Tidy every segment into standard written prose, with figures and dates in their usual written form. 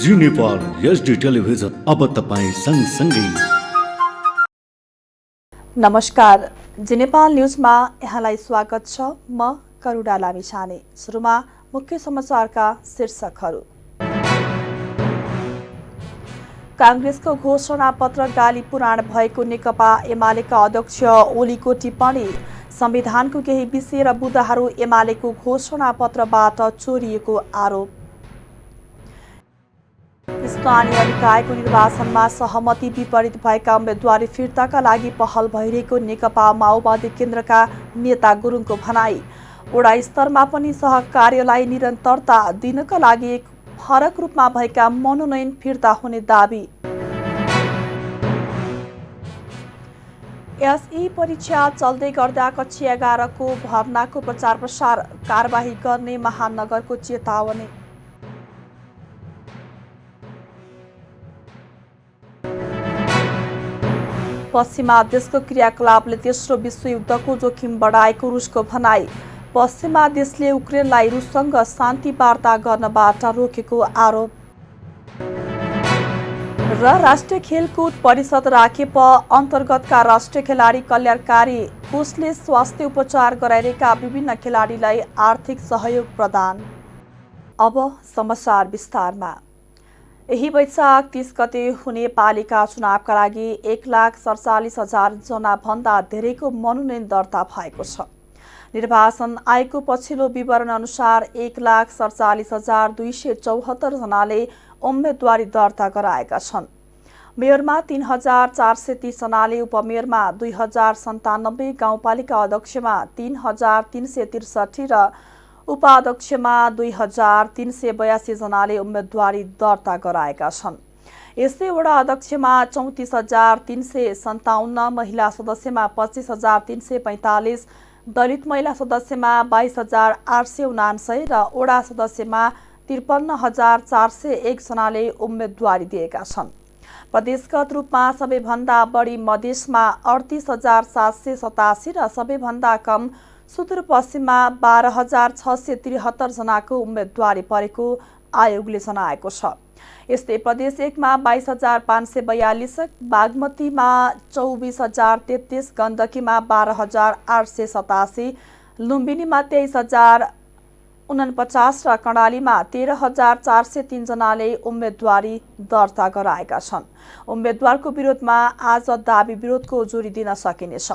जी Nepal HD television अब तपाईँ सँगसँगै। नमस्कार, जी नेपाल न्युजमा यहाँलाई स्वागत छ। म करुणा लामिछाने। सुरुमा मुख्य समाचारका शीर्षकहरू। कांग्रेसको घोषणा पत्र गाली पुराण भएको नेकपा एमालेका अध्यक्ष ओलीको टिप्पणी। संविधानको केही विषय र बुँदाहरू एमालेको घोषणा पत्रबाट चोरिएको आरोप। स्थानीय निकायको निर्वाचनमा सहमति विपरीत भएका उम्मेद्वारी फिर्ताका लागि पहल भइरहेको नेकपा माओवादी केन्द्रका नेता गुरुङको भनाई। वडा स्तरमा पनि सहकार्यलाई निरन्तरता दिनका लागि फरक रूपमा भएका मनोनयन फिर्ता हुने दाबी। एसई परीक्षा चल्दै गर्दा कक्षा 11 को भर्नाको प्रचार प्रसार कारबाही गर्ने महानगरको चेतावनी। पश्चिमा देशको क्रियाकलापले तेस्रो विश्वयुद्धको जोखिम बढाएको रुसको भनाई। पश्चिमा देशले युक्रेनलाई रुससँग शान्ति वार्ता गर्नबाट रोकेको आरोप। र राष्ट्रिय खेलकुद परिषद राखेप अन्तर्गतका राष्ट्रिय खेलाडी कल्याणकारी कोषले स्वास्थ्य उपचार गराइरहेका विभिन्न खेलाडीलाई आर्थिक सहयोग प्रदान। अब समाचार विस्तारमा। यही वैशाख 30 गते हुने पालिका चुनावका लागि 1,47,000 जना भन्दा धेरैको मनोनयन दर्ता भएको छ। निर्वाचन आयोगको पछिल्लो विवरण अनुसार 1,47,274 जनाले उम्मेदवारी दर्ता गराएका छन्। मेयरमा 3,430 जनाले, उपमेयरमा 2,097, गाउँपालिका अध्यक्षमा 3,363 र उपाध्यक्षमा 2,382 जनाले उम्मेदवारी दर्ता गराएका छन्। यस्तै वडा अध्यक्षमा 34,357, महिला सदस्यमा 25,345, दलित महिला सदस्यमा 22,879 र वडा सदस्यमा 53,401 जनाले उम्मेदवारी दिएका छन्। प्रदेशगत रूपमा सबैभन्दा बढी मधेसमा 38,787 र सबैभन्दा कम सुदूरपश्चिममा 12,673 जनाको उम्मेदवारी परेको आयोगले जनाएको छ। यस्तै प्रदेश 1 मा 22,542, बागमतीमा 24,033, गण्डकीमा 12,887, लुम्बिनीमा 23,049 र कर्णालीमा 13,403 जनाले उम्मेदवारी दर्ता गराएका छन्। उम्मेदवारको विरोधमा आज दाबी विरोधको उजुरी दिन सकिनेछ।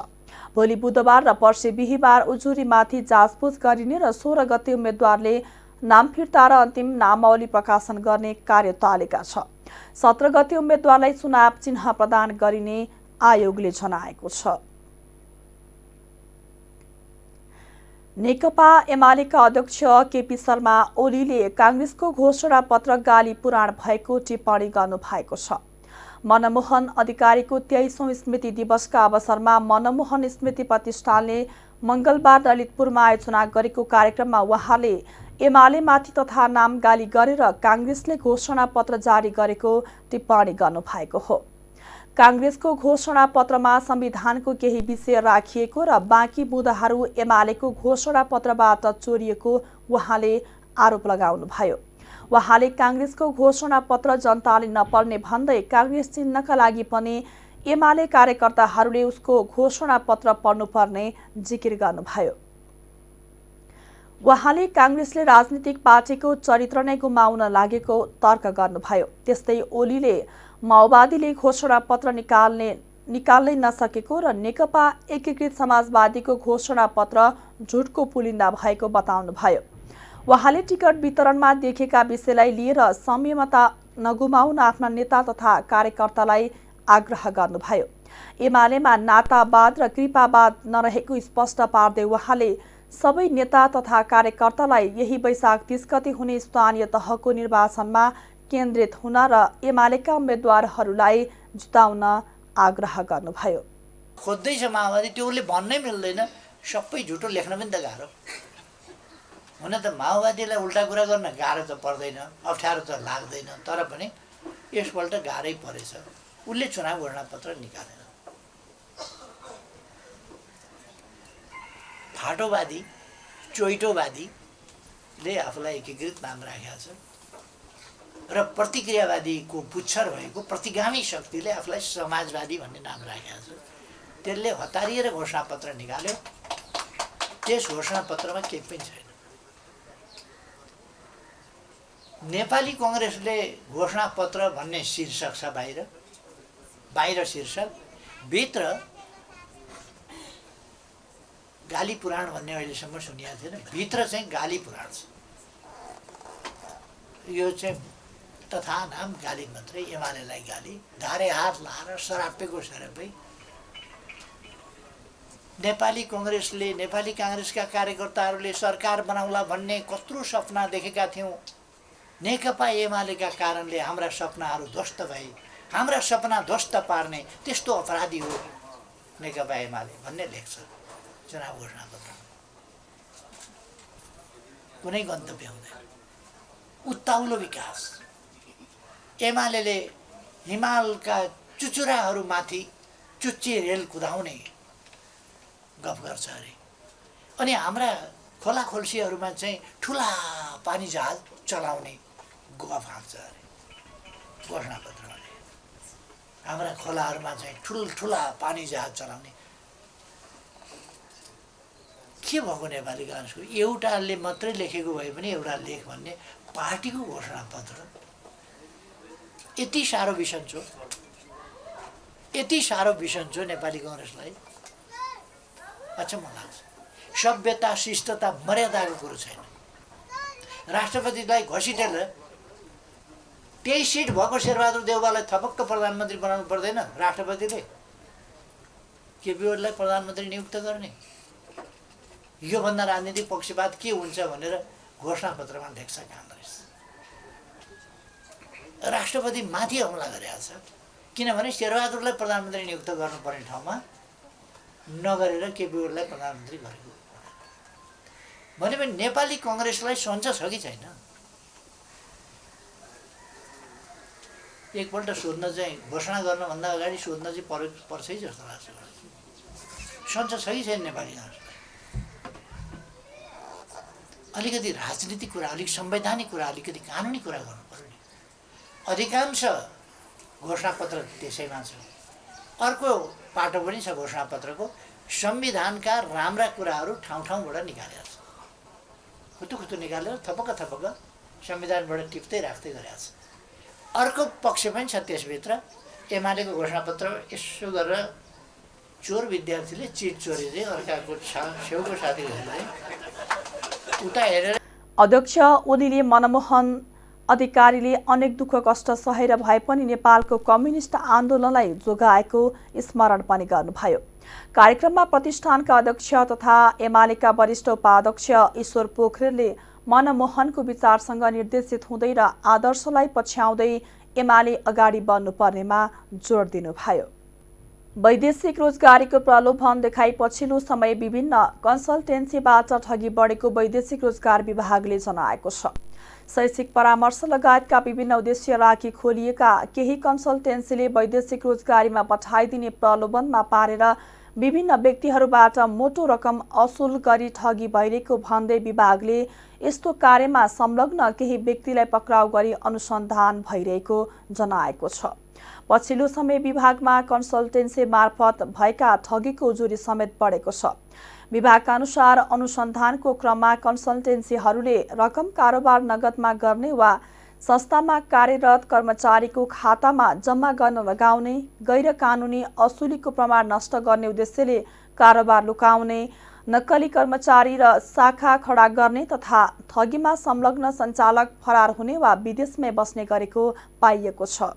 भोलि बुधबार र पर्सि बिहिबार उजुरीमाथि जाँचबुझ गरिने र 16 गते उम्मेद्वारले नाम फिर्ता र अन्तिम नामावली प्रकाशन गर्ने कार्यतालिका छ। 17 गते उम्मेद्वारलाई चुनाव चिन्ह प्रदान गरिने आयोगले जनाएको छ। नेकपा एमालेका अध्यक्ष केपी शर्मा ओलीले कांग्रेसको घोषणा पत्र गाली पुराण भएको टिप्पणी गर्नुभएको छ। मनमोहन अधिकारीको 23औं स्मृति दिवसका अवसरमा मनमोहन स्मृति प्रतिष्ठानले मंगलबार ललितपुरमा आयोजना गरेको कार्यक्रममा उहाँले एमालेमाथि तथा नाम गाली गरेर कांग्रेसले घोषणा पत्र जारी गरेको टिप्पणी गर्नुभएको हो। कांग्रेसको घोषणा पत्रमा संविधानको केही विषय राखिएको र बाँकी बुँदाहरू एमालेको घोषणा पत्रबाट चोरिएको उहाँले आरोप लगाउनुभयो। उहाँले कांग्रेसको घोषणा पत्र जनताले नपढ्ने भन्दै कांग्रेस चिन्हका लागि पनि एमाले कार्यकर्ताहरूले उसको घोषणा पत्र पढ्नुपर्ने जिकिर गर्नुभयो। उहाँले कांग्रेसले राजनीतिक पार्टीको चरित्र नै गुमाउन लागेको तर्क गर्नुभयो। त्यस्तै ओलीले माओवादीले घोषणा पत्र निकाल्नै नसकेको र नेकपा एकीकृत समाजवादीको घोषणा पत्र झुटको पुलिन्दा भएको बताउनुभयो। उहाँले टिकट वितरणमा देखेका विषयलाई लिएर संयमता नगुमाउन आफ्ना नेता तथा कार्यकर्तालाई आग्रह गर्नुभयो। एमालेमा नातावाद र कृपावाद नरहेको स्पष्ट पार्दै उहाँले सबै नेता तथा कार्यकर्तालाई यही वैशाख 30 गते हुने स्थानीय तहको निर्वाचनमा केन्द्रित हुन र एमालेका उम्मेद्वारहरूलाई जिताउन आग्रह गर्नुभयो। खोज्दैछ माओवादी, त्योले भन्नै मिल्दैन, सबै झुटो लेख्न पनि त गाह्रो। हुन त माओवादीलाई उल्टा कुरा गर्न गाह्रो त पर्दैन, अप्ठ्यारो त लाग्दैन, तर पनि यसपल्ट गाह्रै परेछ। उसले चुनाव घोषणा पत्र निकालेन। फाटोवादी, चोइटोवादीले आफूलाई एकीकृत नाम राखेको छ। र प्रतिक्रियावादीको पुच्छर भएको प्रतिगामी शक्तिले आफूलाई समाजवादी भन्ने नाम राखेको छ। त्यसले हतारिएर घोषणापत्र निकाल्यो। त्यस घोषणापत्रमा केही पनि छैन। नेपाली कङ्ग्रेसले घोषणापत्र भन्ने शीर्षक छ, बाहिर शीर्षक, भित्र गाली पुराण भन्ने अहिलेसम्म सुनिएको थिएन। भित्र चाहिँ गाली पुराण छ। यो चाहिँ तथा नाम गाली मात्रै, एमालेलाई गाली, धारे हात लाएर सरापेको सरापै। नेपाली कङ्ग्रेसले, नेपाली काङ्ग्रेसका कार्यकर्ताहरूले सरकार बनाउला भन्ने कत्रो सपना देखेका थियौँ। नेकपा एमालेका कारणले हाम्रा सपनाहरू ध्वस्त भए। हाम्रा सपना ध्वस्त पार्ने त्यस्तो अपराधी हो नेकपा एमाले भन्ने लेख्छ चुनाव घोषणापत्र। कुनै गन्तव्य हुँदैन। उत्ताउलो विकास। एमाले हिमालका चुचुराहरूमाथि चुच्ची रेल कुदाउने गफ गर्छ अरे। अनि हाम्रा खोला खोल्सीहरूमा चाहिँ ठुला पानी जहाज चलाउने गफ हाँक्छ अरे घोषणापत्रमा। हाम्रा खोलाहरूमा चाहिँ ठुल्ठुला पानी जहाज चलाउने के भएको नेपाली काङ्ग्रेसको? एउटाले मात्रै लेखेको भए पनि एउटा लेख भन्ने पार्टीको घोषणापत्र यति साह्रो बिसन्चो, यति साह्रो बिसन्चो नेपाली काङ्ग्रेसलाई अचम्म लाग्छ। सभ्यता, शिष्टता, मर्यादाको कुरो छैन। राष्ट्रपतिलाई घसिटेर 23 सिट भएको शेरबहादुर देउवालाई थपक्क प्रधानमन्त्री बनाउनु पर्दैन राष्ट्रपतिले? केपी ओलीलाई प्रधानमन्त्री नियुक्त गर्ने? योभन्दा राजनीतिक पक्षपात के हुन्छ भनेर घोषणापत्रमा लेख्छ काङ्ग्रेस। राष्ट्रपति माथि हमला गरेको छ। किनभने शेरबहादुरलाई प्रधानमन्त्री नियुक्त गर्नुपर्ने ठाउँमा नगरेर केपी ओलीलाई प्रधानमन्त्री गरेको। भनेपछि नेपाली कङ्ग्रेसलाई सञ्च छ कि छैन? एकपल्ट सोध्न चाहिँ, घोषणा गर्नुभन्दा अगाडि सोध्न चाहिँ पर्छ है जस्तो लाग्छ। सञ्च छ कि छैन नेपाली कङ्ग्रेसलाई? अलिकति राजनीतिक कुरा, अलिक संवैधानिक कुरा, अलिकति कानुनी कुरा गर्नु पर्यो नि। अधिकांश घोषणापत्र त्यसैमा छ। अर्को पाटो पनि छ घोषणापत्रको, संविधानका राम्रा कुराहरू ठाउँ ठाउँबाट निकालेर छ। खुतुखुतु निकालेर थपक्क संविधानबाट टिप्दै राख्दै गरेको छ। अर्को पक्ष पनि छ त्यसभित्र। एमालेको घोषणापत्र यसो गरेर चोर विद्यार्थीले चिट चोरेर अर्काको छेउको साथीहरूलाई उता हेरेर। अध्यक्ष ओलीले मनमोहन अधिकारीले अनेक दुःख कष्ट सहेर भए पनि नेपालको कम्युनिस्ट आन्दोलनलाई जोगाएको स्मरण पनि गर्नुभयो। कार्यक्रममा प्रतिष्ठानका अध्यक्ष तथा एमालेका वरिष्ठ उपाध्यक्ष ईश्वर पोखरेलले मनमोहनको विचारसँग निर्देशित हुँदै र आदर्शलाई पछ्याउँदै एमाले अगाडि बढ्नुपर्नेमा जोड दिनुभयो। वैदेशिक रोजगारीको प्रलोभन देखाई पछिल्लो समय विभिन्न कन्सल्टेन्सीबाट ठगी बढेको वैदेशिक रोजगार विभागले जनाएको छ। शैक्षिक परामर्श लगायतका विभिन्न उद्देश्य राखी खोलिएका केही कन्सल्टेन्सीले वैदेशिक रोजगारीमा पठाइदिने प्रलोभनमा पारेर विभिन्न व्यक्तिहरूबाट मोटो रकम असुल गरी ठगी भइरहेको भन्दै विभागले यस्तो कार्यमा संलग्न केही व्यक्तिलाई पक्राउ गरी अनुसन्धान भइरहेको जनाएको छ। पछिल्लो समय विभागमा कन्सल्टेन्सी मार्फत भएका ठगीको उजुरी समेत बढेको छ। विभागका अनुसार अनुसन्धानको क्रममा कन्सल्टेन्सीहरूले रकम कारोबार नगदमा गर्ने वा संस्थामा कार्यरत कर्मचारीको खातामा जम्मा गर्न लगाउने, गैर कानुनी असुलीको प्रमाण नष्ट गर्ने उद्देश्यले कारोबार लुकाउने, नक्कली कर्मचारी र शाखा खडा गर्ने तथा ठगीमा संलग्न सञ्चालक फरार हुने वा विदेशमै बस्ने गरेको पाइएको छ।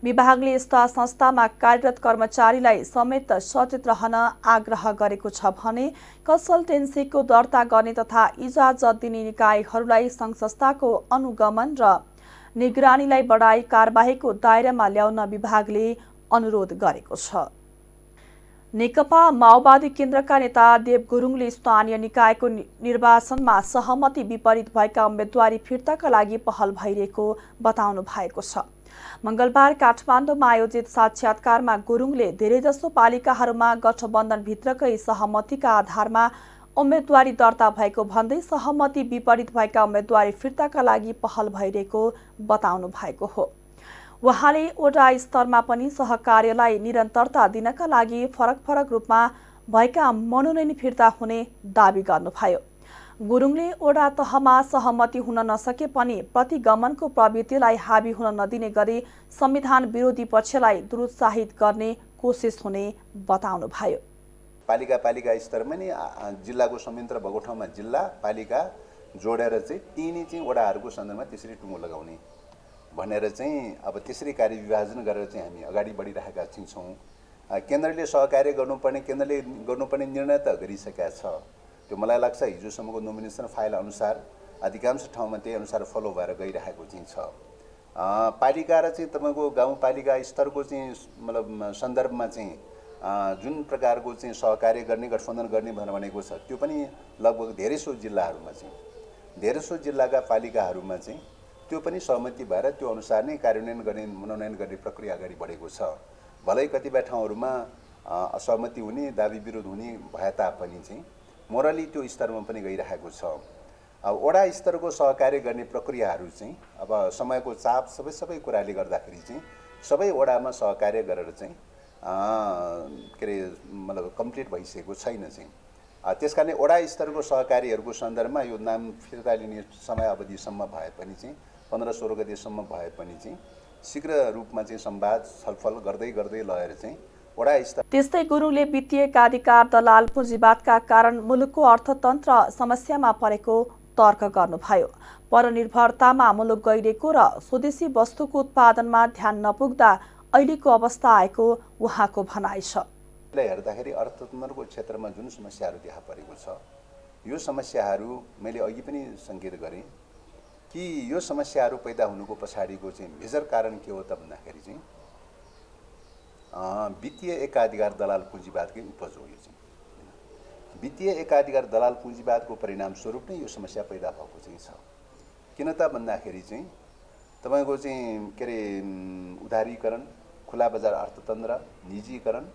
विभागले यस्ता संस्थामा कार्यरत कर्मचारीलाई समेत सचेत रहन आग्रह गरेको छ भने कन्सल्टेन्सीको दर्ता गर्ने तथा इजाजत दिने निकायहरूलाई सङ्घ संस्थाको अनुगमन र निगरानीलाई बढाई कारबाहीको दायरामा ल्याउन विभागले अनुरोध गरेको छ। नेकपा माओवादी केन्द्रका नेता देव गुरुङले स्थानीय निकायको निर्वाचनमा सहमति विपरीत भएका उम्मेदवारी फिर्ताका लागि पहल भइरहेको बताउनु भएको छ। मंगलबार काठमाडौँमा आयोजित साक्षात्कारमा गुरुङले धेरैजसो पालिकाहरूमा गठबन्धनभित्रकै सहमतिका आधारमा उम्मेदवारी दर्ता भएको भन्दै सहमति विपरीत भएका उम्मेदवारी फिर्ताका लागि पहल भइरहेको बताउनु भएको हो। उहाँले वडा स्तरमा पनि सहकार्यलाई निरन्तरता दिनका लागि फरक फरक रूपमा भएका मनोनयन फिर्ता हुने दावी गर्नुभयो। गुरुङले वडा तहमा सहमति हुन नसके पनि प्रतिगमनको प्रवृत्तिलाई हावी हुन नदिने गरी संविधान विरोधी पक्षलाई दुरुत्साहित गर्ने कोसिस हुने बताउनुभयो। पालिका स्तरमा नि जिल्लाको संयन्त्र भएको ठाउँमा जिल्ला पालिका जोडेर चाहिँ तिनी चाहिँ वडाहरूको सन्दर्भमा त्यसरी टुङ्गो लगाउने भनेर चाहिँ अब त्यसरी कार्यविभाजन गरेर चाहिँ हामी अगाडि बढिरहेका छौँ। केन्द्रले सहकार्य गर्नुपर्ने निर्णय त गरिसकेका छ। त्यो मलाई लाग्छ हिजोसम्मको नोमिनेसन फाइल अनुसार अधिकांश ठाउँमा त्यही अनुसार फलो भएर गइरहेको चाहिँ छ। पालिका र चाहिँ तपाईँको गाउँपालिका स्तरको चाहिँ मतलब सन्दर्भमा चाहिँ जुन प्रकारको चाहिँ सहकार्य गर्ने गठबन्धन गर्ने भनेर भनेको छ त्यो पनि लगभग धेरैसो जिल्लाका पालिकाहरूमा चाहिँ त्यो पनि सहमति भएर त्यो अनुसार नै कार्यान्वयन गर्ने मनोनयन गर्ने प्रक्रिया अगाडि बढेको छ। भलै कतिपय ठाउँहरूमा असहमति हुने दाबी विरोध हुने भए तापनि चाहिँ मोरली त्यो स्तरमा पनि गइरहेको छ। अब वडा स्तरको सहकार्य गर्ने प्रक्रियाहरू चाहिँ अब समयको चाप सबै कुराले गर्दाखेरि चाहिँ सबै वडामा सहकार्य गरेर चाहिँ के अरे मतलब कम्प्लिट भइसकेको छैन चाहिँ। त्यस कारणले वडा स्तरको सहकारीहरूको सन्दर्भमा यो नाम फिर्ता लिने समय अवधिसम्म भए पनि चाहिँ 15-16 गतेसम्म भए पनि चाहिँ शीघ्र रूपमा चाहिँ संवाद छलफल गर्दै लगेर चाहिँ वडा स्तर। त्यस्तै गुरुङले वित्तीय एकाधिकार दलाल पुँजीवादका कारण मुलुकको अर्थतन्त्र समस्यामा परेको तर्क गर्नुभयो। परनिर्भरतामा मुलुक गइरहेको र स्वदेशी वस्तुको उत्पादनमा ध्यान नपुग्दा अहिलेको अवस्था आएको उहाँको भनाइ छ। हेर्दाखेरि अर्थतन्त्रको क्षेत्रमा जुन समस्याहरू देखा परेको छ यो समस्याहरू मैले अघि पनि सङ्केत गरेँ कि यो समस्याहरू पैदा हुनुको पछाडिको चाहिँ मेजर कारण के हो त भन्दाखेरि चाहिँ वित्तीय एकाधिकार दलाल पुँजीवादकै उपज हो। यो चाहिँ वित्तीय एकाधिकार दलाल पुँजीवादको परिणाम स्वरूप नै यो समस्या पैदा भएको चाहिँ छ। किन त भन्दाखेरि चाहिँ तपाईँको चाहिँ के अरे उदारीकरण, खुला बजार अर्थतन्त्र, निजीकरण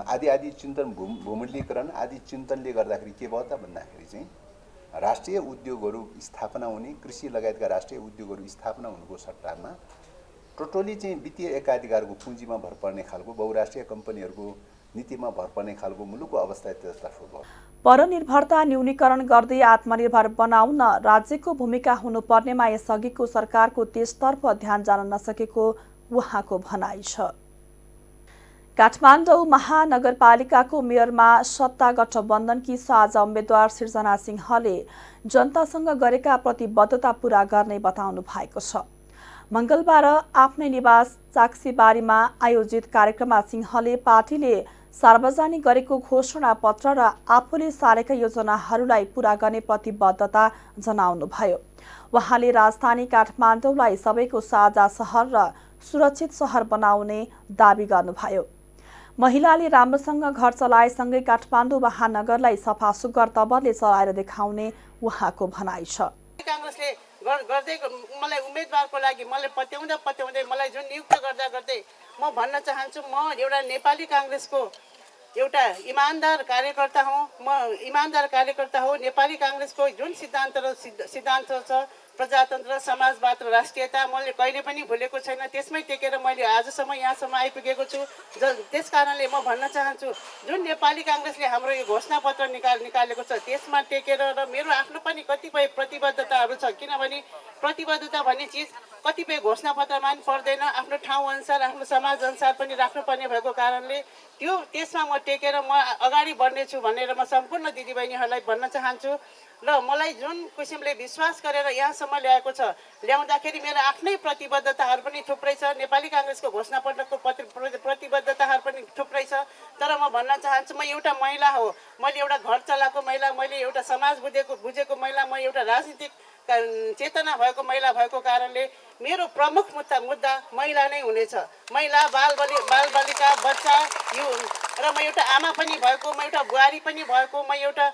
आदि चिन्तन, भूमूल्यीकरण आदि चिन्तनले गर्दाखेरि के भयो त भन्दाखेरि चाहिँ राष्ट्रिय उद्योगहरू स्थापना हुने, कृषि लगायतका राष्ट्रिय उद्योगहरू स्थापना हुनुको सट्टामा टोटली चाहिँ वित्तीय एकाधिकारको पुँजीमा भर पर्ने खालको बहुराष्ट्रिय कम्पनीहरूको नीतिमा भर पर्ने खालको मुलुकको अवस्था त्यसतर्फ भयो। परनिर्भरता न्यूनीकरण गर्दै आत्मनिर्भर बनाउन राज्यको भूमिका हुनुपर्नेमा यसअघिको सरकारको त्यसतर्फ ध्यान जान नसकेको उहाँको भनाइ छ। काठमाडौँ महानगरपालिकाको मेयरमा सत्ता गठबन्धनकी साझा उम्मेद्वार सृजना सिंहले जनतासँग गरेका प्रतिबद्धता पूरा गर्ने बताउनु भएको छ। मंगलबार आफ्नै निवास चाक्सीबारीमा आयोजित कार्यक्रममा सिंहले पार्टीले सार्वजनिक गरेको घोषणा पत्र र आफूले सारेका योजनाहरूलाई पूरा गर्ने प्रतिबद्धता जनाउनुभयो। उहाँले राजधानी काठमाडौँलाई सबैको साझा सहर र सुरक्षित सहर बनाउने दावी गर्नुभयो। महिलाले राम्रोसँग घर चलाएसँगै काठमाडौँ महानगरलाई सफा सुग्घर तवरले चलाएर देखाउने उहाँको भनाइ छ। कांग्रेसले गर्दै मलाई उम्मेदवारको लागि मलाई पत्याउँदै मलाई जुन नियुक्त गर्दै म भन्न चाहन्छु म एउटा नेपाली कांग्रेसको एउटा इमानदार कार्यकर्ता हो। नेपाली कांग्रेसको जुन सिद्धान्त छ प्रजातन्त्र, समाजवाद र राष्ट्रियता मैले कहिले पनि भुलेको छैन। त्यसमै टेकेर मैले आजसम्म यहाँसम्म आइपुगेको छु। त्यस कारणले म भन्न चाहन्छु जुन नेपाली कांग्रेसले हाम्रो यो घोषणापत्र निकालेको छ त्यसमा टेकेर र मेरो आफ्नो पनि कतिपय प्रतिबद्धताहरू छ। किनभने प्रतिबद्धता भन्ने चिज कतिपय घोषणापत्रमा पनि पर्दैन, आफ्नो ठाउँ अनुसार आफ्नो समाज अनुसार पनि राख्नुपर्ने भएको कारणले त्यसमा म टेकेर म अगाडि बढ्नेछु भनेर म सम्पूर्ण दिदीबहिनीहरूलाई भन्न चाहन्छु। र मलाई जुन किसिमले विश्वास गरेर यहाँसम्म ल्याएको छ ल्याउँदाखेरि मेरो आफ्नै प्रतिबद्धताहरू पनि थुप्रै छ। नेपाली कांग्रेसको घोषणापत्रको प्रतिबद्धताहरू पनि थुप्रै छ। तर म भन्न चाहन्छु म एउटा महिला हो, मैले एउटा घर चलाएको महिला, मैले एउटा समाज बुझेको महिला, म एउटा राजनीतिक चेतना भएको महिला भएको कारणले मेरो प्रमुख मुद्दा महिला नै हुनेछ। महिला, बालबालिका, बच्चा, र म एउटा आमा पनि भएको, म एउटा बुहारी पनि भएको, म एउटा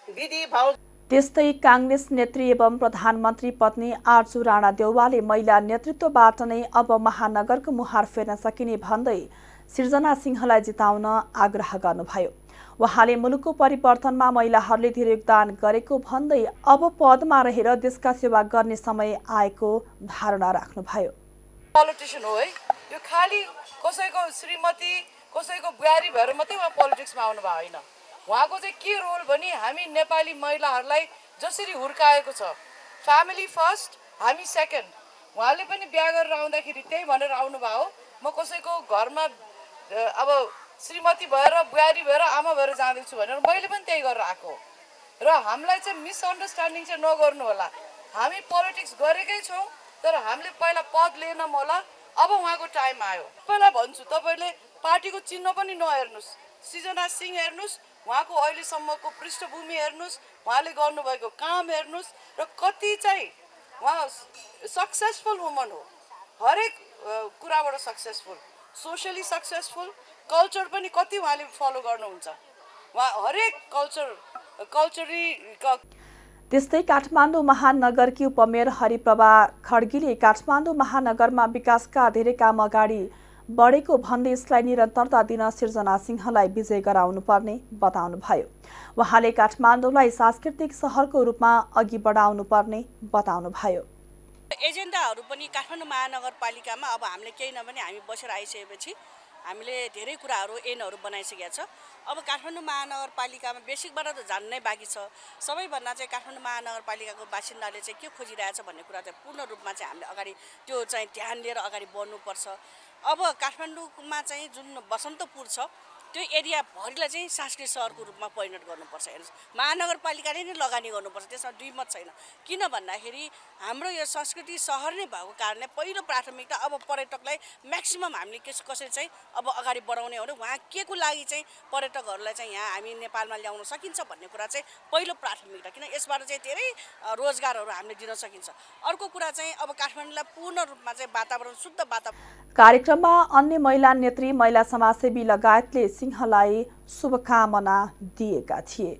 दिदी भाउ। त्यस्तै कांग्रेस नेत्री एवं प्रधानमन्त्री पत्नी आर्जु राणा देउवाले महिला नेतृत्वबाट नै अब महानगरको मुहार फेर्न सकिने भन्दै सृजना सिंहलाई जिताउन आग्रह गर्नुभयो। उहाँले मुलुकको परिवर्तनमा महिलाहरूले धेरै योगदान गरेको भन्दै अब पदमा रहेर देशका सेवा गर्ने समय आएको धारणा राख्नुभयो। पोलिटिशियन हो है, यो खाली कसैको श्रीमती कसैको बुहारी भएर मात्रै उहाँ पोलिटिक्समा आउनु भयो होइन। उहाँको चाहिँ के रोल भने हामी नेपाली महिलाहरूलाई जसरी हुर्काएको छ, फ्यामिली फर्स्ट हामी सेकेन्ड। उहाँले पनि बिहा गरेर आउँदाखेरि त्यही भनेर आउनुभयो, म कसैको घरमा अब श्रीमती भएर बुहारी भएर आमा भएर जाँदैछु भनेर मैले पनि त्यही गरेर आएको। र हामीलाई चाहिँ मिसअन्डरस्ट्यान्डिङ चाहिँ नगर्नु होला, हामी पोलिटिक्स गरेकै छौँ तर हामीले पहिला पद लिएन होला। अब उहाँको टाइम आयो। पहिला भन्छु तपाईँले पार्टीको चिन्ह पनि नहेर्नुहोस्, सृजना सिंह हेर्नुहोस्, उहाँको अहिलेसम्मको पृष्ठभूमि हेर्नुहोस्, उहाँले गर्नुभएको काम हेर्नुहोस् र कति चाहिँ उहाँ सक्सेसफुल वुमन हो, हरेक कुराबाट सक्सेसफुल, सोसियली सक्सेसफुल, कल्चर पनि कति उहाँले फलो गर्नुहुन्छ, उहाँ हरेक कल्चरी। त्यस्तै काठमाडौँ महानगरकी उपमेयर हरिप्रभा खड्गीले काठमाडौँ महानगरमा विकासका धेरै काम अगाडि बढेको भन्दै यसलाई निरन्तरता दिन सृजना सिंहलाई विजय गराउनुपर्ने बताउनुभयो। उहाँले काठमाडौँलाई सांस्कृतिक सहरको रूपमा अघि बढाउनुपर्ने बताउनुभयो। एजेन्डाहरू पनि काठमाडौँ महानगरपालिकामा अब हामीले केही नभने हामी बसेर आइसकेपछि हामीले धेरै कुराहरू एनहरू बनाइसकेका छ। अब काठमाडौँ महानगरपालिकामा बेसिकबाट त जान्नै बाँकी छ। सबैभन्दा चाहिँ काठमाडौँ महानगरपालिकाको बासिन्दाले चाहिँ के खोजिरहेछ भन्ने कुरा चाहिँ पूर्ण रूपमा चाहिँ हामीले अगाडि त्यो चाहिँ ध्यान लिएर अगाडि बढ्नुपर्छ। अब काठमाडौँमा चाहिँ जुन बसन्तपुर छ त्यो एरिया भरिलाई चाहिँ सांस्कृतिक सहरको रूपमा परिणत गर्नुपर्छ। हेर्नुहोस्, महानगरपालिकाले नै लगानी गर्नुपर्छ, त्यसमा दुई मत छैन। किन भन्दाखेरि हाम्रो यो संस्कृति सहर नै भएको कारणले पहिलो प्राथमिकता अब पर्यटकलाई म्याक्सिमम हामीले कसरी चाहिँ अब अगाडि बढाउने हो भने उहाँ के को लागि चाहिँ पर्यटकहरूलाई चाहिँ यहाँ हामी नेपालमा ल्याउन सकिन्छ भन्ने कुरा चाहिँ पहिलो प्राथमिकता, किन यसबाट चाहिँ धेरै रोजगारहरू हामीले दिन सकिन्छ। अर्को कुरा चाहिँ अब काठमाडौँलाई पूर्ण रूपमा चाहिँ वातावरण शुद्ध वातावरण। कार्यक्रममा अन्य महिला नेत्री, महिला समाजसेवी लगायतले सिंहलाई शुभकामना दिएका थिए।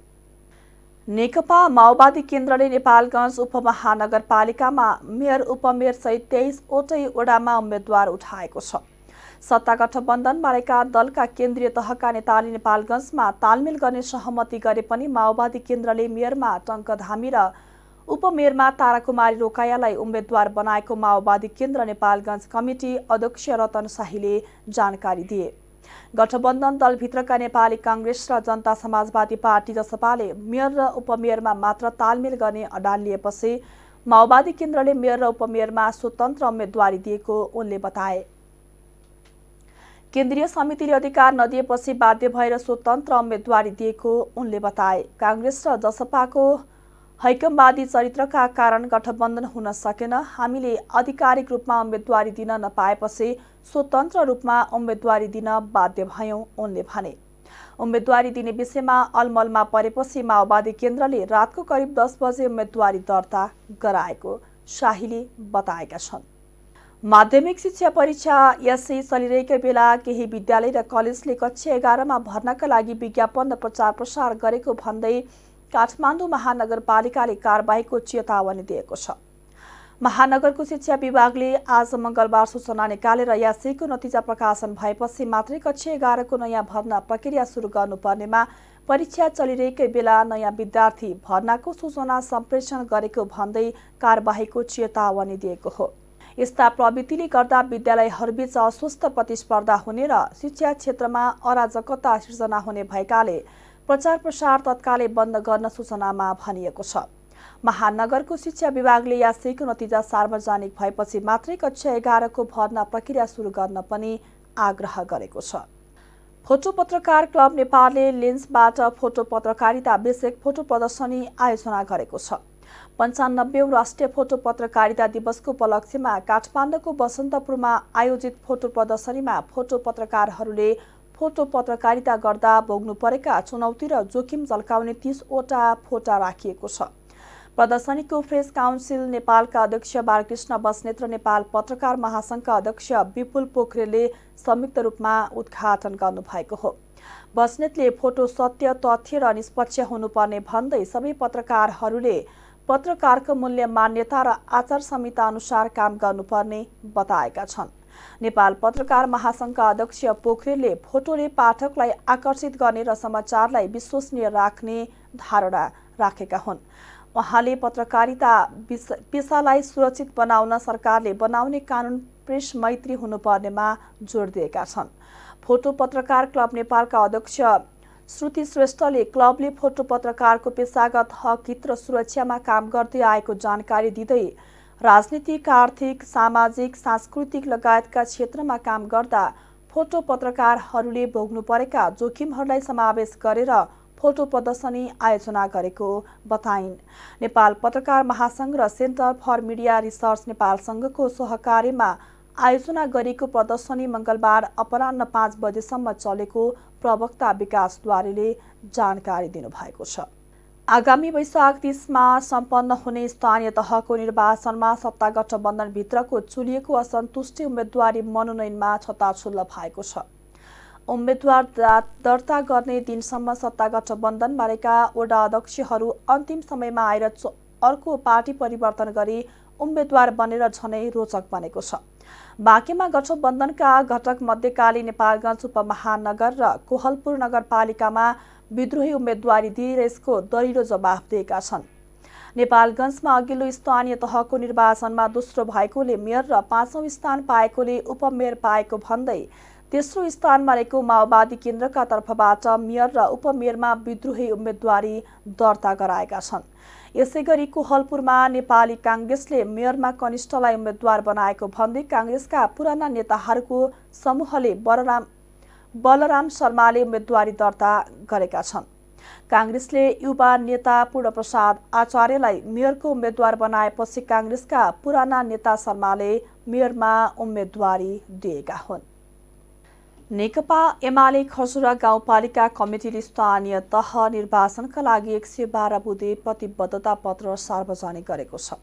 नेकपा माओवादी केन्द्रले नेपालगञ्ज उपमहानगरपालिकामा मेयर उपमेयर सहित 23वटै वडामा उम्मेद्वार उठाएको छ। सत्ता गठबन्धन मारेका दलका केन्द्रीय तहका नेताले नेपालगञ्जमा तालमेल गर्ने सहमति गरे पनि माओवादी केन्द्रले मेयरमा टङ्कधामी र उपमेयरमा ताराकुमारी रोकायालाई उम्मेद्वार बनाएको माओवादी केन्द्र नेपालगञ्ज कमिटी अध्यक्ष रतन शाहीले जानकारी दिए। गठबन्धन दलभित्रका नेपाली कांग्रेस र जनता समाजवादी पार्टी जसपाले मेयर र उपमेयरमा मात्र तालमेल गर्ने अडान लिएपछि माओवादी केन्द्रले मेयर र उपमेयरमा स्वतन्त्र उम्मेद्वारी दिएको उनले बताए। केन्द्रीय समितिले अधिकार नदिएपछि बाध्य भएर स्वतन्त्र उम्मेद्वारी दिएको उनले बताए। कांग्रेस र जसपाको हैकमवादी चरित्रका कारण गठबन्धन हुन सकेन। हामीले आधिकारिक रूपमा उम्मेद्वारी दिन नपाएपछि स्वतन्त्र रूपमा उम्मेद्वारी दिन बाध्य भयौं, उनले भने। उम्मेद्वारी दिने विषयमा अलमलमा परेपछि माओवादी केन्द्रले रातको करिब 10 बजे उम्मेद्वारी दर्ता गराएको शाहीले बताएका छन्। माध्यमिक शिक्षा परीक्षा यसै चलिरहेकै बेला केही विद्यालय र कलेजले कक्षा 11मा भर्नाका लागि विज्ञापन र प्रचार प्रसार गरेको भन्दै काठमाडौँ महानगरपालिकाले कारबाहीको चेतावनी दिएको छ। महानगरको शिक्षा विभागले आज मंगलबार सूचना निकालेर यासीको नतिजा प्रकाशन भएपछि मात्रै कक्षा 11को नयाँ भर्ना प्रक्रिया सुरु गर्नुपर्नेमा परीक्षा चलिरहेकै बेला नयाँ विद्यार्थी भर्नाको सूचना सम्प्रेषण गरेको भन्दै कारबाहीको चेतावनी दिएको हो। यस्ता प्रवृत्तिले गर्दा विद्यालयहरूबीच अस्वस्थ प्रतिस्पर्धा हुने र शिक्षा क्षेत्रमा अराजकता सिर्जना हुने भएकाले प्रचार प्रसार तत्कालै बन्द गर्न सूचनामा भनिएको छ। महानगरको शिक्षा विभागले यासीको नतिजा सार्वजनिक भएपछि मात्रै कक्षा 11को भर्ना प्रक्रिया सुरु गर्न पनि आग्रह गरेको छ। फोटो पत्रकार क्लब नेपालले लेन्सबाट फोटो पत्रकारिता विषयक फोटो प्रदर्शनी आयोजना गरेको छ। 95औं राष्ट्रिय फोटो पत्रकारिता दिवसको उपलक्ष्यमा काठमाडौँको बसन्तपुरमा आयोजित फोटो प्रदर्शनीमा फोटो पत्रकारहरूले फोटो पत्रकारिता गर्दा भोग्नु परेका चुनौती र जोखिम झल्काउने 30वटा फोटा राखिएको छ। प्रदर्शनीको प्रेस काउन्सिल नेपालका अध्यक्ष बालकृष्ण बस्नेत र नेपाल पत्रकार महासंघका अध्यक्ष विपुल पोखरेलले संयुक्त रूपमा उद्घाटन गर्नुभएको हो। बस्नेतले फोटो सत्य, तथ्य र निष्पक्ष हुनुपर्ने भन्दै सबै पत्रकारहरूले पत्रकारको मूल्य, मान्यता र आचार संहिता अनुसार काम गर्नुपर्ने बताएका छन्। नेपाल पत्रकार महासङ्घका अध्यक्ष पोखरेलले फोटोले पाठकलाई आकर्षित गर्ने र समाचारलाई विश्वसनीय राख्ने धारणा राखेका हुन्। उहाँले पत्रकारिता पेसालाई सुरक्षित बनाउन सरकारले बनाउने कानुन प्रेस मैत्री हुनुपर्नेमा जोड दिएका छन्। फोटो पत्रकार क्लब नेपालका अध्यक्ष श्रुति श्रेष्ठले क्लबले फोटो पत्रकारको पेसागत हक हित र सुरक्षामा काम गर्दै आएको जानकारी दिँदै राजनीतिक, आर्थिक, सामाजिक, सांस्कृतिक लगायतका क्षेत्रमा काम गर्दा फोटो पत्रकारहरूले भोग्नु परेका जोखिमहरूलाई समावेश गरेर फोटो प्रदर्शनी आयोजना गरेको बताइन्। नेपाल पत्रकार महासङ्घ र सेन्टर फर मिडिया रिसर्च नेपालसँगको सहकार्यमा आयोजना गरिएको प्रदर्शनी मङ्गलबार अपराह्न 5 बजेसम्म चलेको प्रवक्ता विकास द्वारेले जानकारी दिनुभएको छ। आगामी वैशाख 30मा सम्पन्न हुने स्थानीय तहको निर्वाचनमा सत्ता गठबन्धनभित्रको चुलिएको असन्तुष्टि उम्मेद्वारी मनोनयनमा छताछुल्ल भएको छ। उम्मेद्वार दर्ता गर्ने दिनसम्म सत्ता गठबन्धनमा रहेका वडा अध्यक्षहरू अन्तिम समयमा आएर अर्को पार्टी परिवर्तन गरी उम्मेद्वार बनेर झनै रोचक बनेको छ। बाँकीमा गठबन्धनका घटक मध्यकाली नेपालगञ्ज उपमहानगर र कोहलपुर नगरपालिकामा विद्रोही उम्मेद्वारी दिएर यसको दरिलो जवाफ दिएका छन्। नेपालगञ्जमा अघिल्लो स्थानीय तहको निर्वाचनमा दोस्रो भएकोले मेयर र 5औं स्थान पाएकोले उपमेयर पाएको भन्दै तेस्रो स्थानमा रहेको माओवादी केन्द्रका तर्फबाट मेयर र उपमेयरमा विद्रोही उम्मेद्वारी दर्ता गराएका छन्। यसैगरी कोहलपुरमा नेपाली काङ्ग्रेसले मेयरमा कनिष्ठलाई उम्मेद्वार बनाएको भन्दै काङ्ग्रेसका पुराना नेताहरूको समूहले बलराम शर्माले उम्मेद्वारी दर्ता गरेका छन्। काङ्ग्रेसले युवा नेता पूर्णप्रसाद आचार्यलाई मेयरको उम्मेद्वार बनाएपछि काङ्ग्रेसका पुराना नेता शर्माले मेयरमा उम्मेद्वारी दिएका हुन्। नेकपा एमाले खजुरा गाउँपालिका कमिटीले स्थानीय तह निर्वाचनका लागि 112 बुँदे प्रतिबद्धता पत्र सार्वजनिक गरेको छ।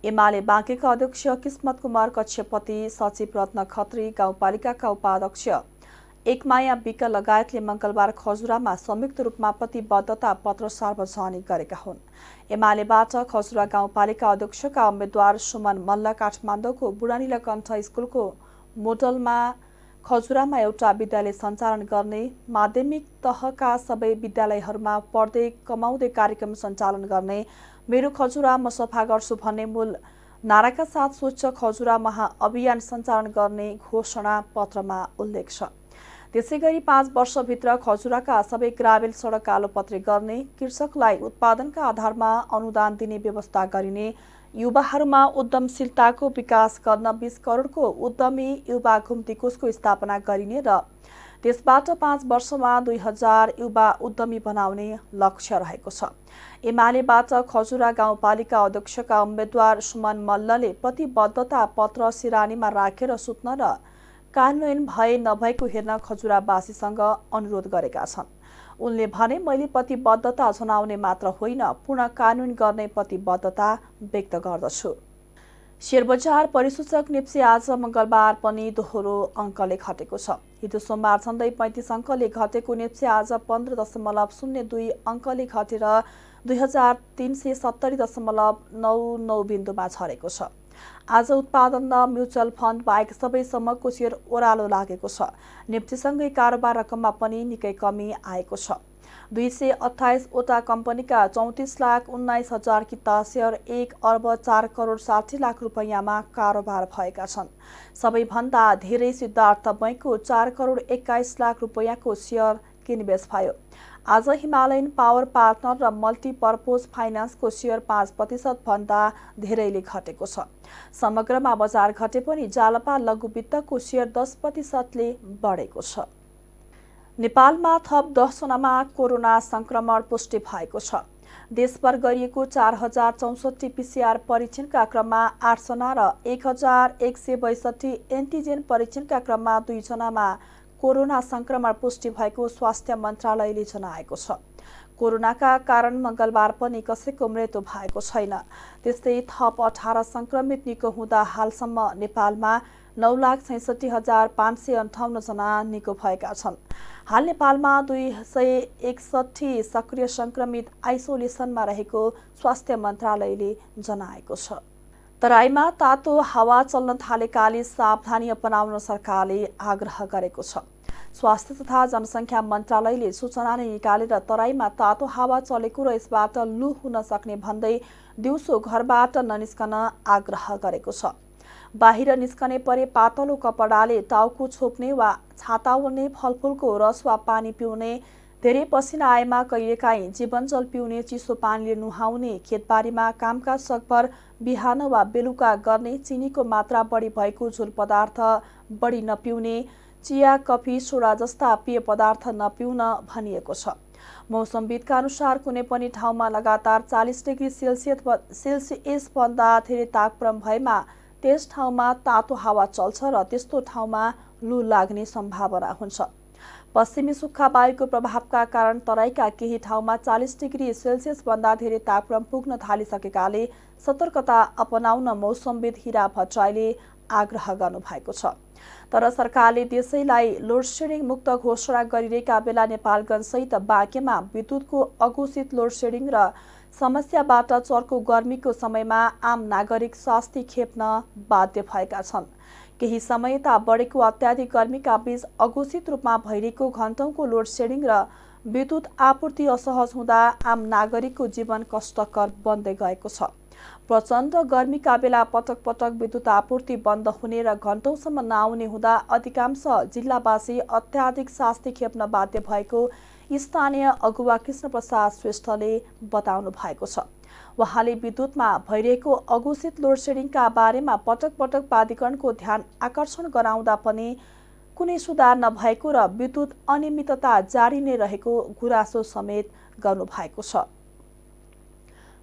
एमाले बाँकेका अध्यक्ष किस्मत कुमार कक्षपति, सचिव रत्न खत्री, गाउँपालिकाका उपाध्यक्ष एकमाया विक लगायतले मङ्गलबार खजुरामा संयुक्त रूपमा प्रतिबद्धता पत्र सार्वजनिक गरेका हुन्। एमालेबाट खजुरा गाउँपालिका अध्यक्षका उम्मेद्वार सुमन मल्ल काठमाडौँको बुढानीलकण्ठ स्कुलको मोडलमा खजुरामा एउटा विद्यालय सञ्चालन गर्ने, माध्यमिक तहका सबै विद्यालयहरूमा पढ्दै कमाउँदै कार्यक्रम सञ्चालन गर्ने, मेरो खजुरा म सफा गर्छु भन्ने मूल नाराका साथ स्वच्छ खजुरा महाअभियान सञ्चालन गर्ने घोषणा पत्रमा उल्लेख छ। त्यसैगरी 5 वर्षभित्र खजुराका सबै ग्राभेल सडक कालोपत्रे गर्ने, कृषकलाई उत्पादनका आधारमा अनुदान दिने व्यवस्था गरिने, युवाहरूमा उद्यमशीलताको विकास गर्न 20 करोडको उद्यमी युवा घुम्ती कोषको स्थापना गरिने र त्यसबाट 5 वर्षमा 2000 युवा उद्यमी बनाउने लक्ष्य रहेको छ। एमालेबाट खजुरा गाउँपालिका अध्यक्षका उम्मेद्वार सुमन मल्लले प्रतिबद्धता पत्र सिरानीमा राखेर सुत्न र कार्यान्वयन भए नभएको हेर्न खजुरावासीसँग अनुरोध गरेका छन्। उनले भने, मैले प्रतिबद्धता जनाउने मात्र होइन, पूर्ण कानुन गर्ने प्रतिबद्धता व्यक्त गर्दछु। शेयरबजार परिसूचक नेप्से आज मङ्गलबार पनि दोहोरो अङ्कले घटेको छ। हिजो सोमबार झन्डै 35 अङ्कले घटेको नेप्से आज 15.02 अङ्कले घटेर 2370.99 बिन्दुमा झरेको छ। आज उत्पादन र म्युचुअल फन्ड बाहेक सबै समूहको सेयर ओह्रालो लागेको छ। नेप्सेसँगै कारोबार रकममा पनि निकै कमी आएको छ। 228 वटा कम्पनीका 34,19,000 किता सेयर 1 अर्ब 4 करोड 60 लाख रुपैयाँमा कारोबार भएका छन्। सबैभन्दा धेरै सिद्धार्थ बैंकको 4 करोड 21 लाख रुपैयाँको सेयर किनबेच भयो। आज हिमालयन पावर पार्टनर र मल्टिपर्पोज फाइनान्सको सेयर 5% भन्दा धेरैले घटेको छ। समग्रमा बजार घटे पनि जालपा लघु वित्तको सेयर 10%ले बढेको छ। नेपालमा थप 10 जनामा कोरोना संक्रमण पुष्टि भएको छ। देशभर गरिएको 4064 पीसीआर परीक्षणका क्रममा 8 जना र 1162 एन्टिजेन परीक्षणका क्रममा 2 जनामा कोरोना संक्रमण पुष्टि भएको स्वास्थ्य मन्त्रालयले जनाएको छ। कोरोनाका कारण मङ्गलबार पनि कसैको मृत्यु भएको छैन। त्यस्तै थप 18 संक्रमित निको हुँदा हालसम्म नेपालमा 9,66,558 जना निको भएका छन्। हाल नेपालमा 261 सक्रिय संक्रमित आइसोलेसनमा रहेको स्वास्थ्य मन्त्रालयले जनाएको छ। तराईमा तातो हावा चल्न थालेकाले सावधानी अपनाउन सरकारले आग्रह गरेको छ। स्वास्थ्य तथा जनसङ्ख्या मन्त्रालयले सूचना नै निकालेर तराईमा तातो हावा चलेको र यसबाट लु हुन सक्ने भन्दै दिउँसो घरबाट ननिस्कन आग्रह गरेको छ। बाहिर निस्कने परे पातलो कपडाले टाउको छोप्ने वा छाता ओढ्ने, फलफुलको रस वा पानी पिउने, धेरै पसिना आएमा कहिलेकाहीँ जीवनजल पिउने, चिसो पानीले नुहाउने, खेतबारीमा कामकाज सकभर बिहान वा बेलुका गर्ने, चिनीको मात्रा बढी भएको झोल पदार्थ बढी नपिउने, चिया, कफी, सोडा जस्ता पेय पदार्थ नपिउन भनिएको छ। मौसमविदका अनुसार कुनै पनि ठाउँमा लगातार 40 डिग्री सेल्सियस भन्दा धेरै तापक्रम भएमा त्यस ठाउँमा तातो हावा चल्छ र त्यस्तो ठाउँमा लु लाग्ने सम्भावना हुन्छ। पश्चिमी सुक्खा वायुको प्रभावका कारण तराईका केही ठाउँमा 40 डिग्री सेल्सियस भन्दा धेरै तापक्रम पुग्न थालिसकेकाले सतर्कता अपनाउन मौसमविद हिरा भट्टराईले आग्रह गर्नुभएको छ। तर सरकारले देशैलाई लोडसेडिङ मुक्त घोषणा गरिरहेका बेला नेपालगञ्जसहित बाँकेमा विद्युतको अघोषित लोडसेडिङ र समस्याबाट चर्को गर्मीको समयमा आम नागरिक शास्ति खेप्न बाध्य भएका छन्। केही समयता बढेको अत्याधिक गर्मीका बीच अघोषित रूपमा भइरहेको घण्टौंको लोडसेडिङ र विद्युत आपूर्ति असहज हुँदा आम नागरिकको जीवन कष्टकर बन्दै गएको छ। प्रचण्ड गर्मीका बेला पटक पटक विद्युत आपूर्ति बन्द हुने र घण्टौंसम्म नआउने हुँदा अधिकांश जिल्लावासी अत्याधिक शास्ति खेप्न बाध्य भएको स्थानीय अगुवा कृष्ण प्रसाद श्रेष्ठले बताउनु भएको छ। उहाँले विद्युतमा भइरहेको अघोषित लोडसेडिङका बारेमा पटक पटक प्राधिकरणको ध्यान आकर्षण गराउँदा पनि कुनै सुधार नभएको र विद्युत अनियमितता जारी नै रहेको गुनासो समेत गर्नुभएको छ।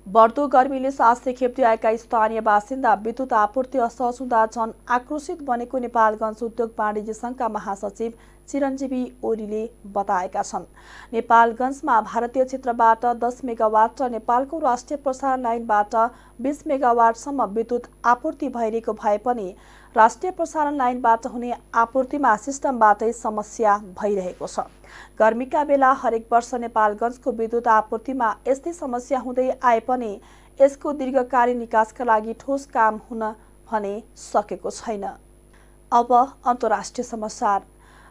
बढ्दो गर्मीले शास्ति खेप्दै आएका स्थानीय बासिन्दा विद्युत आपूर्ति असहज हुँदा झन आक्रोशित बनेको नेपालगञ्ज उद्योग वाणिज्य संघका महासचिव चिरञ्जीवी ओलीले बताएका छन्। नेपालगञ्जमा भारतीय क्षेत्रबाट 10 मेगावाट र नेपालको राष्ट्रिय प्रसारण लाइनबाट 20 मेगावाटसम्म विद्युत आपूर्ति भइरहेको भए पनि राष्ट्रिय प्रसारण लाइनबाट हुने आपूर्तिमा सिस्टमबाटै समस्या भइरहेको छ। गर्मीका बेला हरेक वर्ष नेपालगञ्जको विद्युत आपूर्तिमा यस्तै समस्या हुँदै आए पनि यसको दीर्घकालीन निकासका लागि ठोस काम हुन भने सकेको छैन। अब अन्तर्राष्ट्रिय समाचार।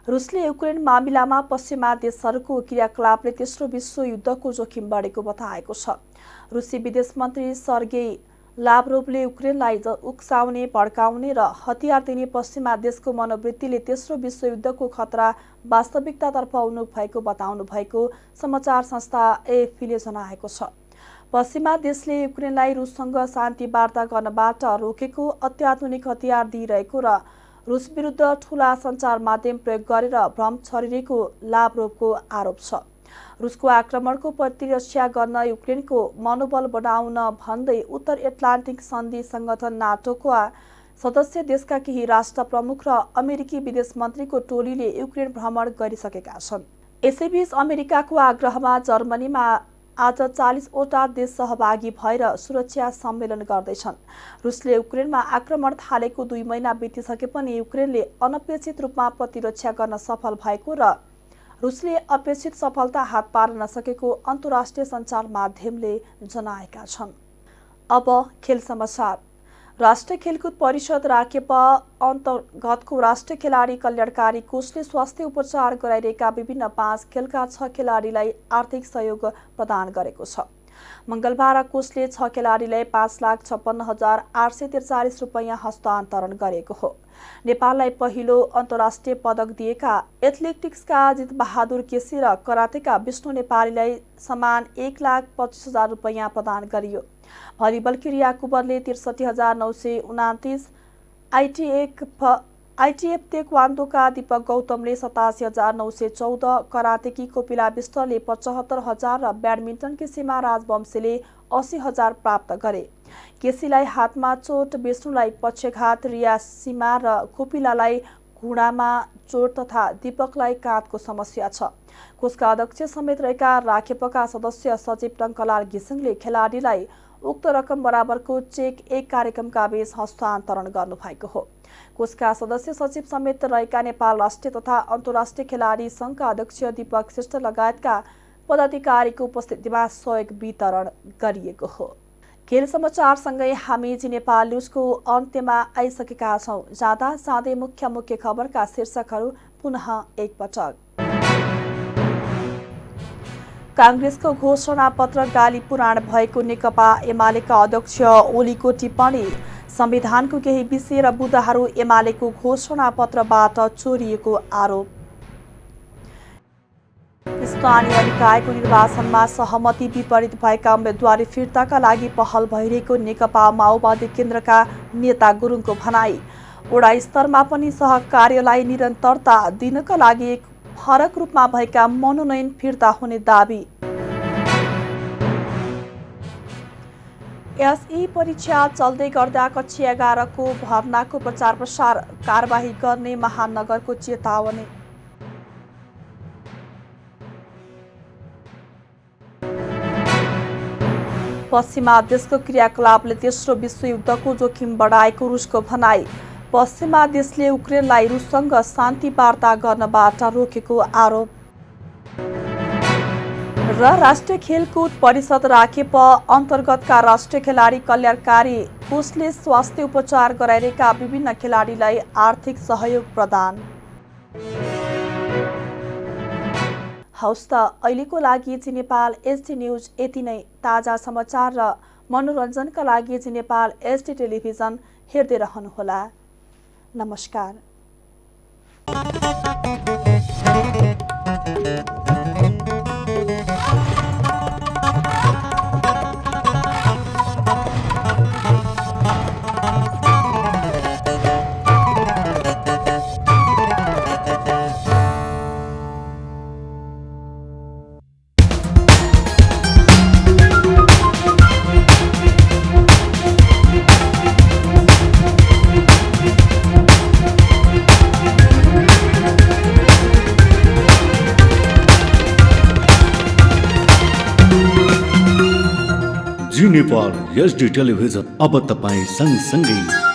रुसले युक्रेन मामिलामा पश्चिमा देशहरूको क्रियाकलापले तेस्रो विश्वयुद्धको जोखिम बढेको बताएको छ। रुसी विदेश मन्त्री सर्गेई लाभरोभले युक्रेनलाई उक्साउने, भड्काउने र हतियार दिने पश्चिमा देशको मनोवृत्तिले तेस्रो विश्वयुद्धको खतरा वास्तविकतातर्फ उन्मुख भएको बताउनु भएको समाचार संस्था एएफपीले जनाएको छ। पश्चिमा देशले युक्रेनलाई रुससँग शान्ति वार्ता गर्नबाट रोकेको, अत्याधुनिक हतियार दिइरहेको र रुस विरुद्ध ठूला सञ्चार माध्यम प्रयोग गरेर भ्रम छरिरहेको लाभरोभको आरोप छ। रुसको आक्रमणको प्रतिरक्षा गर्न युक्रेनको मनोबल बढाउन भन्दै उत्तर एटलान्टिक सन्धि संगठन नाटोका सदस्य देशका केही राष्ट्र प्रमुख र अमेरिकी विदेश मन्त्रीको टोलीले युक्रेन भ्रमण गरिसकेका छन्। यसैबीच अमेरिकाको आग्रहमा जर्मनीमा आज 40वटा देश सहभागी भएर सुरक्षा सम्मेलन गर्दैछन्। रुसले युक्रेनमा आक्रमण थालेको 2 महिना बितिसके पनि युक्रेनले अनपेक्षित रूपमा प्रतिरक्षा गर्न सफल भएको र रुसले अपेक्षित सफलता हात पार्न नसकेको अन्तर्राष्ट्रिय सञ्चार माध्यमले जनाएका छन्। अब खेल समाचार। राष्ट्रिय खेलकुद परिषद राखेप अन्तर्गतको राष्ट्रिय खेलाडी कल्याणकारी कोषले स्वास्थ्य उपचार गराइरहेका विभिन्न 5 खेलका 6 खेलाडीलाई आर्थिक सहयोग प्रदान गरेको छ। मंगलबार कोषले 6 खेलाडीलाई 5,56,843 रुपैयाँ हस्तान्तरण गरेको हो। नेपाललाई पहिलो अन्तर्राष्ट्रिय पदक दिएका एथलेटिक्सका जित बहादुर केसी र करातेका विष्णु नेपालीलाई समान 1,25,000 रुपैयाँ प्रदान गरियो। भलिबल क्रिया कुवरले 63,929, आइटिएफ तेक्वान्दोका दीपक गौतमले 87,914, करातेकी कोपिला विष्टले 75,000 र ब्याडमिन्टनकी सीमा राजवंशीले 80,000 प्राप्त गरे। केसीलाई हातमा चोट, विष्णुलाई पक्षघात, रिया सीमा र कोपिलालाई घुँडामा चोट तथा दीपकलाई काँधको समस्या छ। कोषका अध्यक्ष समेत रहेका राखेपका सदस्य सचिव टङ्कलाल घिसिङले खेलाडीलाई उक्त रकम बराबरको चेक एक कार्यक्रमका बीच हस्तान्तरण गर्नुभएको हो। कोषका सदस्य सचिव समेत रहेका नेपाल राष्ट्रिय तथा अन्तर्राष्ट्रिय खेलाडी संघका अध्यक्ष दीपक श्रेष्ठ लगायतका पदाधिकारीको उपस्थितिमा सहयोग वितरण गरिएको हो। खेल समाचारसँगै हामी जी नेपाल न्युजको अन्त्यमा आइसकेका छौँ। जाँदा साँधै मुख्य खबरका शीर्षकहरू पुनः एकपटक। काङ्ग्रेसको घोषणा पत्र गाली पुराण भएको नेकपा एमालेका अध्यक्ष ओलीको टिप्पणी। संविधानको केही विषय र बुँदाहरू एमालेको घोषणा पत्रबाट चोरिएको आरोप। स्थानीय निकायको निर्वाचनमा सहमति विपरीत भएका उम्मेदवारी फिर्ताका लागि पहल भइरहेको नेकपा माओवादी केन्द्रका नेता गुरुङको भनाई। वडा स्तरमा पनि सहकार्यलाई निरन्तरता दिनका लागि फरक रूपमा भएका मनोनयन फिर्ता हुने दाबी। एसई परीक्षा चल्दै गर्दा कक्षा 11 को भर्नाको प्रचार प्रसार कारबाही गर्ने महानगरको चेतावनी। पश्चिमा देशको क्रियाकलापले तेस्रो विश्वयुद्धको जोखिम बढाएको रुसको भनाई। पश्चिमा देशले युक्रेनलाई रुससँग शान्ति वार्ता गर्नबाट रोकेको आरोप। र राष्ट्रिय खेलकुद परिषद राखेप अन्तर्गतका राष्ट्रिय खेलाडी कल्याणकारी कोषले स्वास्थ्य उपचार गराइरहेका विभिन्न खेलाडीलाई आर्थिक सहयोग प्रदान। हौस् त अहिलेको लागि जी नेपाल एचडी न्युज यति नै। ताजा समाचार र मनोरञ्जनका लागि जी नेपाल एचडी टेलिभिजन हेर्दै रहनुहोला। नमस्कार। जी नेपाल एचडी टेलिभिजन अब तपाईँ सँगसँगै